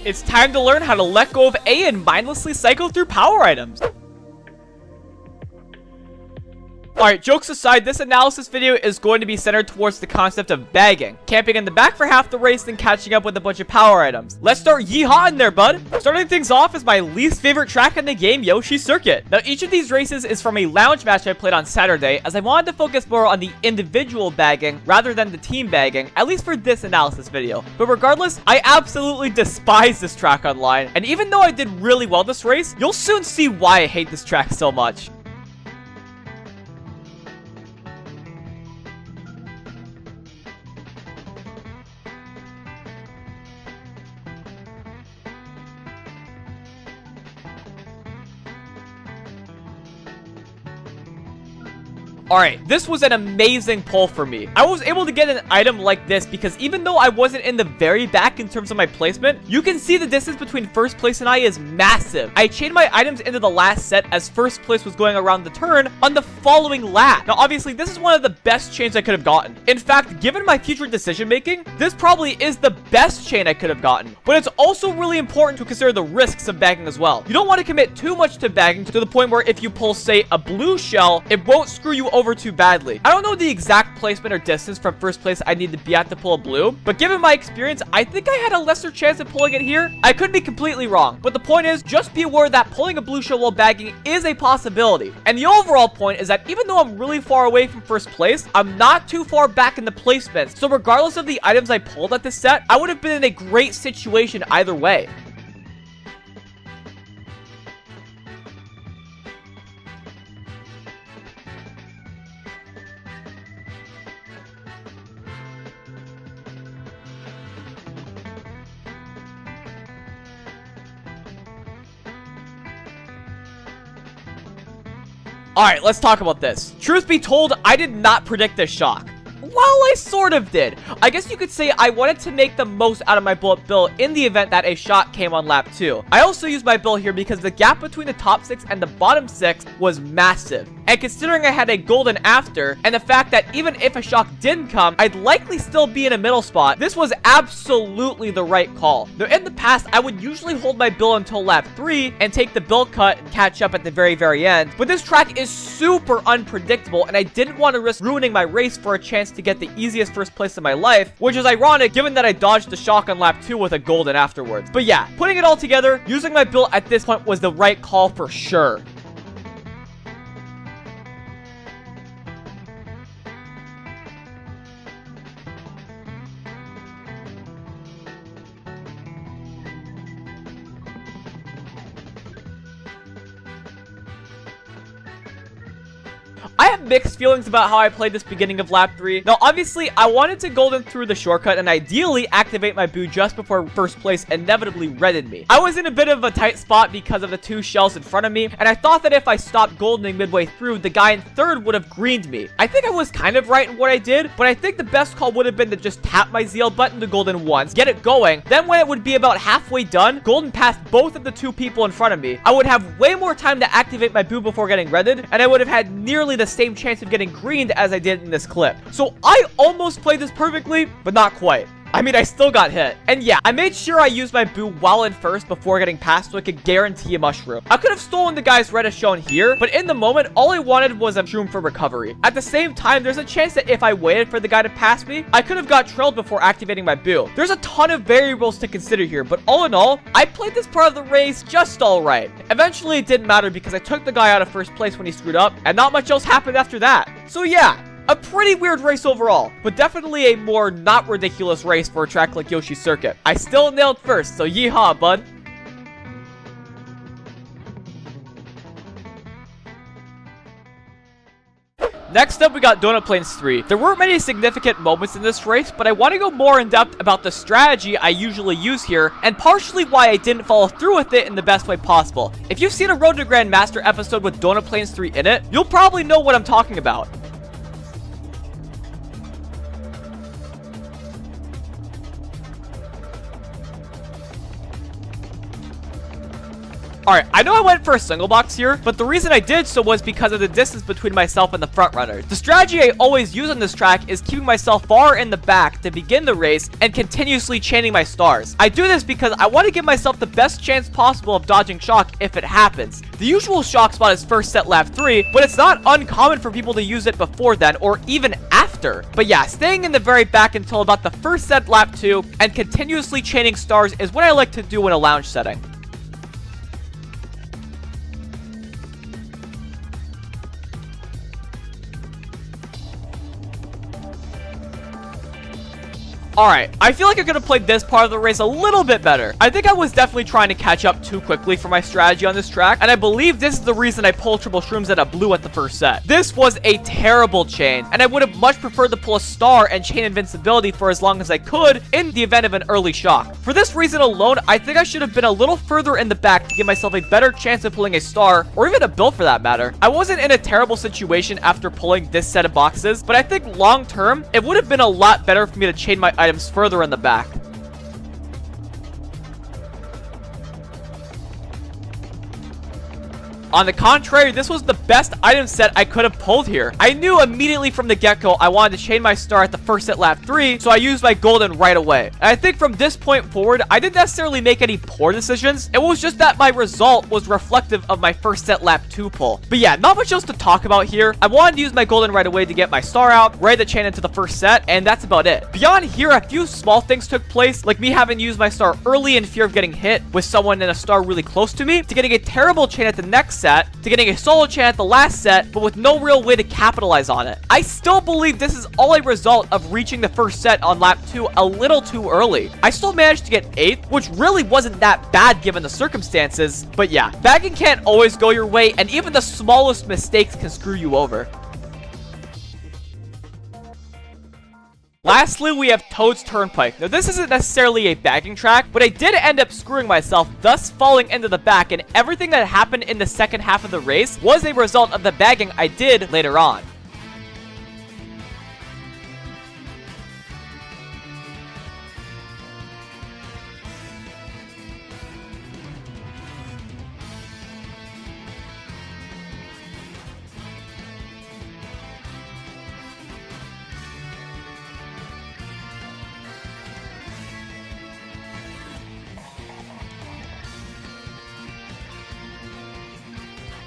It's time to learn how to let go of A and mindlessly cycle through power items. Alright, jokes aside, this analysis video is going to be centered towards the concept of bagging. Camping in the back for half the race, then catching up with a bunch of power items. Let's start yeehaw in there, bud! Starting things off is my least favorite track in the game, Yoshi Circuit. Now, each of these races is from a lounge match I played on Saturday, as I wanted to focus more on the individual bagging rather than the team bagging, at least for this analysis video. But regardless, I absolutely despise this track online, and even though I did really well this race, you'll soon see why I hate this track so much. Alright, this was an amazing pull for me. I was able to get an item like this because even though I wasn't in the very back in terms of my placement, you can see the distance between first place and I is massive. I chained my items into the last set as first place was going around the turn on the following lap. Now, obviously, this is one of the best chains I could have gotten. In fact, given my future decision making, this probably is the best chain I could have gotten. But it's also really important to consider the risks of bagging as well. You don't want to commit too much to bagging to the point where if you pull, say, a blue shell, it won't screw you over too badly. I don't know the exact placement or distance from first place I need to be at to pull a blue, but given my experience, I think I had a lesser chance of pulling it here. I could be completely wrong, but the point is, just be aware that pulling a blue shell while bagging is a possibility. And the overall point is that even though I'm really far away from first place, I'm not too far back in the placements. So regardless of the items I pulled at this set, I would have been in a great situation either way. Alright, let's talk about this. Truth be told, I did not predict this shock. Well, I sort of did. I guess you could say I wanted to make the most out of my bullet bill in the event that a shot came on lap 2. I also used my bill here because the gap between the top 6 and the bottom 6 was massive. And considering I had a golden after, and the fact that even if a shock didn't come, I'd likely still be in a middle spot, this was absolutely the right call. Now, in the past, I would usually hold my bill until lap 3 and take the bill cut and catch up at the very end. But this track is super unpredictable, and I didn't want to risk ruining my race for a chance to get the easiest first place in my life, which is ironic given that I dodged the shock on lap 2 with a golden afterwards. But yeah, putting it all together, using my bill at this point was the right call for sure. I have mixed feelings about how I played this beginning of lap 3. Now, obviously, I wanted to golden through the shortcut and ideally activate my boo just before first place inevitably redded me. I was in a bit of a tight spot because of the 2 shells in front of me, and I thought that if I stopped goldening midway through, the guy in third would have greened me. I think I was kind of right in what I did, but I think the best call would have been to just tap my ZL button to golden once, get it going, then when it would be about halfway done, golden past both of the 2 people in front of me. I would have way more time to activate my boo before getting redded, and I would have had nearly the same chance of getting greened as I did in this clip. So I almost played this perfectly, but not quite. I mean, I still got hit. And yeah, I made sure I used my boo while in first before getting past so I could guarantee a mushroom. I could have stolen the guy's red as shown here, but in the moment, all I wanted was a mushroom for recovery. At the same time, there's a chance that if I waited for the guy to pass me, I could have got trailed before activating my boo. There's a ton of variables to consider here, but all in all, I played this part of the race just alright. Eventually, it didn't matter because I took the guy out of first place when he screwed up, and not much else happened after that. So yeah, a pretty weird race overall, but definitely a more not ridiculous race for a track like Yoshi Circuit. I still nailed first, so yeehaw, bud. Next up, we got Donut Plains 3. There weren't many significant moments in this race, but I want to go more in depth about the strategy I usually use here, and partially why I didn't follow through with it in the best way possible. If you've seen a Road to Grandmaster episode with Donut Plains 3 in it, you'll probably know what I'm talking about. Alright, I know I went for a single box here, but the reason I did so was because of the distance between myself and the front runner. The strategy I always use on this track is keeping myself far in the back to begin the race and continuously chaining my stars. I do this because I want to give myself the best chance possible of dodging shock if it happens. The usual shock spot is first set lap 3, but it's not uncommon for people to use it before then or even after. But yeah, staying in the very back until about the first set lap 2 and continuously chaining stars is what I like to do in a lounge setting. Alright, I feel like I could have played this part of the race a little bit better. I think I was definitely trying to catch up too quickly for my strategy on this track, and I believe this is the reason I pulled triple shrooms at a blue at the first set. This was a terrible chain, and I would have much preferred to pull a star and chain invincibility for as long as I could in the event of an early shock. For this reason alone, I think I should have been a little further in the back to give myself a better chance of pulling a star, or even a build for that matter. I wasn't in a terrible situation after pulling this set of boxes, but I think long term, it would have been a lot better for me to chain my items further in the back. On the contrary, this was the best item set I could have pulled here. I knew immediately from the get-go I wanted to chain my star at the first set lap 3, so I used my golden right away. And I think from this point forward, I didn't necessarily make any poor decisions. It was just that my result was reflective of my first set lap 2 pull. But yeah, not much else to talk about here. I wanted to use my golden right away to get my star out, ready to chain into the first set, and that's about it. Beyond here, a few small things took place, like me having used my star early in fear of getting hit with someone in a star really close to me, to getting a terrible chain at the next set, to getting a solo chain at the last set, but with no real way to capitalize on it. I still believe this is all a result of reaching the first set on lap 2 a little too early. I still managed to get 8th, which really wasn't that bad given the circumstances, but yeah, bagging can't always go your way, and even the smallest mistakes can screw you over. Lastly, we have Toad's Turnpike. Now, this isn't necessarily a bagging track, but I did end up screwing myself, thus falling into the back, and everything that happened in the second half of the race was a result of the bagging I did later on.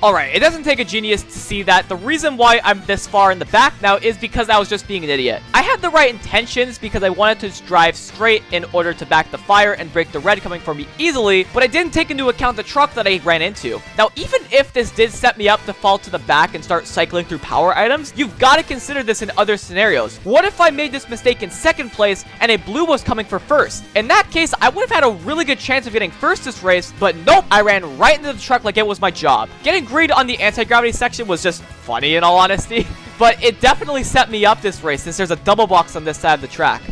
Alright, it doesn't take a genius to see that the reason why I'm this far in the back now is because I was just being an idiot. I had the right intentions because I wanted to drive straight in order to back the fire and break the red coming for me easily, but I didn't take into account the truck that I ran into. Now, even if this did set me up to fall to the back and start cycling through power items, you've got to consider this in other scenarios. What if I made this mistake in second place and a blue was coming for first? In that case, I would have had a really good chance of getting first this race, but nope, I ran right into the truck like it was my job. Getting greed on the anti-gravity section was just funny in all honesty, but it definitely set me up this race since there's a double box on this side of the track.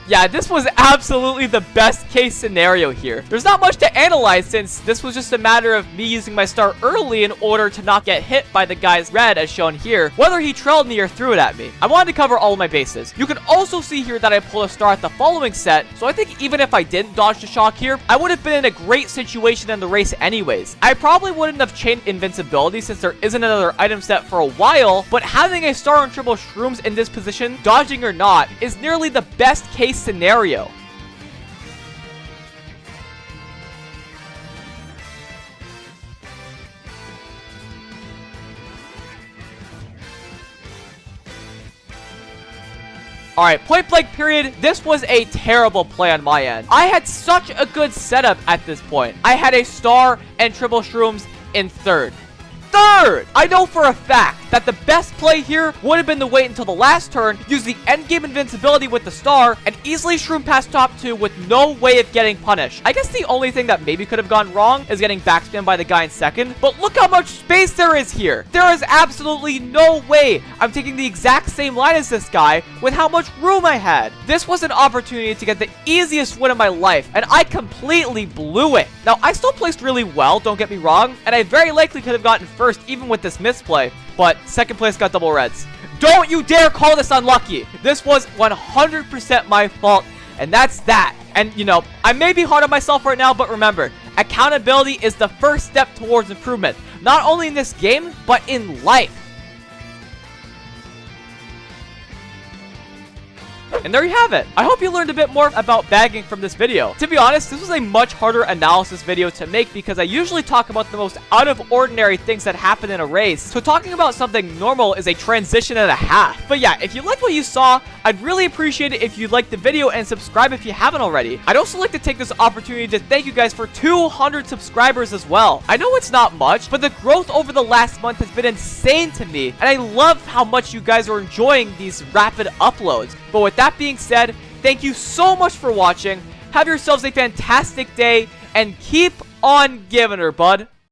Yeah, this was absolutely the best case scenario here. There's not much to analyze since this was just a matter of me using my star early in order to not get hit by the guy's red as shown here, whether he trailed me or threw it at me. I wanted to cover all of my bases. You can also see here that I pulled a star at the following set, so I think even if I didn't dodge the shock here, I would have been in a great situation in the race anyways. I probably wouldn't have chained invincibility since there isn't another item set for a while, but having a star on triple shrooms in this position, dodging or not, is nearly the best case scenario. Alright, point blank period, this was a terrible play on my end. I had such a good setup at this point. I had a star and triple shrooms in third. I know for a fact that the best play here would have been to wait until the last turn, use the endgame invincibility with the star, and easily shroom past top 2 with no way of getting punished. I guess the only thing that maybe could have gone wrong is getting backspin by the guy in second, but look how much space there is here. There is absolutely no way I'm taking the exact same line as this guy with how much room I had. This was an opportunity to get the easiest win of my life, and I completely blew it. Now, I still placed really well, don't get me wrong, and I very likely could have gotten first even with this misplay, but second place got double reds. Don't you dare call this unlucky! This was 100% my fault, and that's that. And, you know, I may be hard on myself right now, but remember, accountability is the first step towards improvement, not only in this game, but in life. And there you have it. I hope you learned a bit more about bagging from this video. To be honest, this was a much harder analysis video to make because I usually talk about the most out of ordinary things that happen in a race. So talking about something normal is a transition and a half. But yeah, if you liked what you saw, I'd really appreciate it if you'd like the video and subscribe if you haven't already. I'd also like to take this opportunity to thank you guys for 200 subscribers as well. I know it's not much, but the growth over the last month has been insane to me. And I love how much you guys are enjoying these rapid uploads. But with that being said, thank you so much for watching. Have yourselves a fantastic day and keep on giving her, bud.